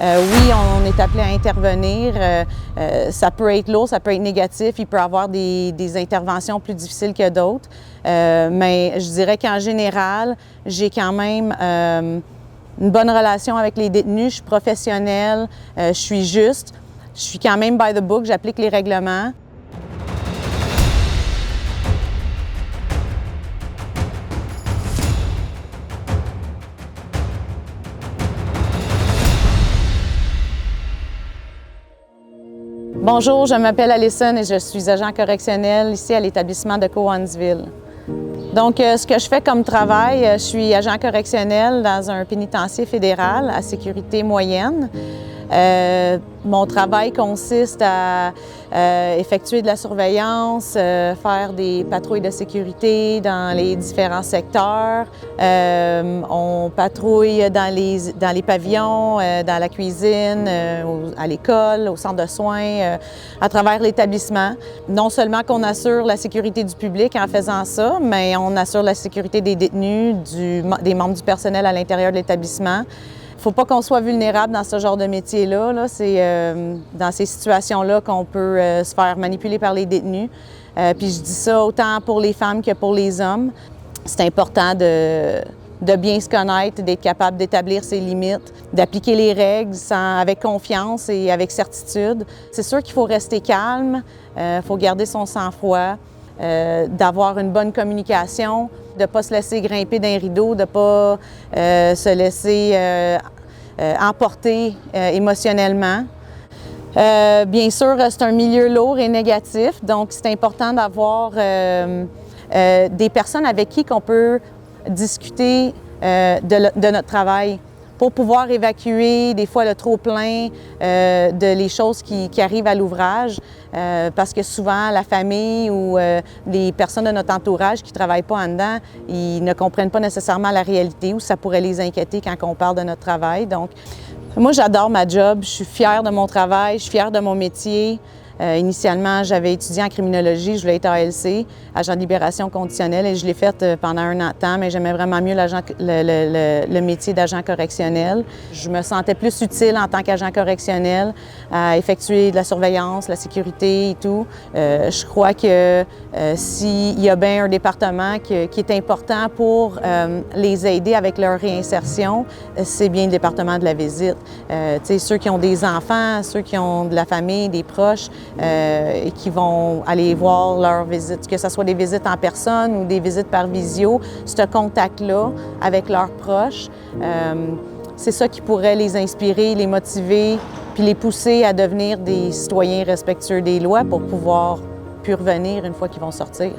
Oui, on est appelé à intervenir. Ça peut être lourd, ça peut être négatif. Il peut y avoir des interventions plus difficiles que d'autres. Mais je dirais qu'en général, j'ai quand même une bonne relation avec les détenus. Je suis professionnelle, je suis juste. Je suis quand même by the book, j'applique les règlements. Bonjour, je m'appelle Alison et je suis agent correctionnel ici à l'établissement de Cowansville. Donc, ce que je fais comme travail, je suis agent correctionnel dans un pénitencier fédéral à sécurité moyenne. Mon travail consiste à effectuer de la surveillance, faire des patrouilles de sécurité dans les différents secteurs. On patrouille dans les pavillons, dans la cuisine, à l'école, au centre de soins, à travers l'établissement. Non seulement qu'on assure la sécurité du public en faisant ça, mais on assure la sécurité des détenus, des membres du personnel à l'intérieur de l'établissement. Il ne faut pas qu'on soit vulnérable dans ce genre de métier-là. C'est dans ces situations-là qu'on peut se faire manipuler par les détenus. Puis je dis ça autant pour les femmes que pour les hommes. C'est important de bien se connaître, d'être capable d'établir ses limites, d'appliquer les règles avec confiance et avec certitude. C'est sûr qu'il faut rester calme, il faut garder son sang-froid, d'avoir une bonne communication, de ne pas se laisser grimper d'un rideau, de ne pas se laisser emporter émotionnellement. Bien sûr, c'est un milieu lourd et négatif, donc c'est important d'avoir des personnes avec qui on peut discuter de notre travail pour pouvoir évacuer des fois le trop-plein de les choses qui arrivent à l'ouvrage, parce que souvent la famille ou les personnes de notre entourage qui ne travaillent pas en dedans, ils ne comprennent pas nécessairement la réalité ou ça pourrait les inquiéter quand on parle de notre travail. Donc, moi, j'adore ma job, je suis fière de mon travail, je suis fière de mon métier. Initialement, j'avais étudié en criminologie, je voulais être ALC, agent de libération conditionnelle, et je l'ai faite pendant un an de temps, mais j'aimais vraiment mieux le métier d'agent correctionnel. Je me sentais plus utile en tant qu'agent correctionnel à effectuer de la surveillance, la sécurité et tout. Je crois que s'il y a bien un département qui est important pour les aider avec leur réinsertion, c'est bien le département de la visite. Ceux qui ont des enfants, ceux qui ont de la famille, des proches, et qui vont aller voir leurs visites, que ce soit des visites en personne ou des visites par visio, ce contact-là avec leurs proches, c'est ça qui pourrait les inspirer, les motiver, puis les pousser à devenir des citoyens respectueux des lois pour pouvoir puis revenir une fois qu'ils vont sortir.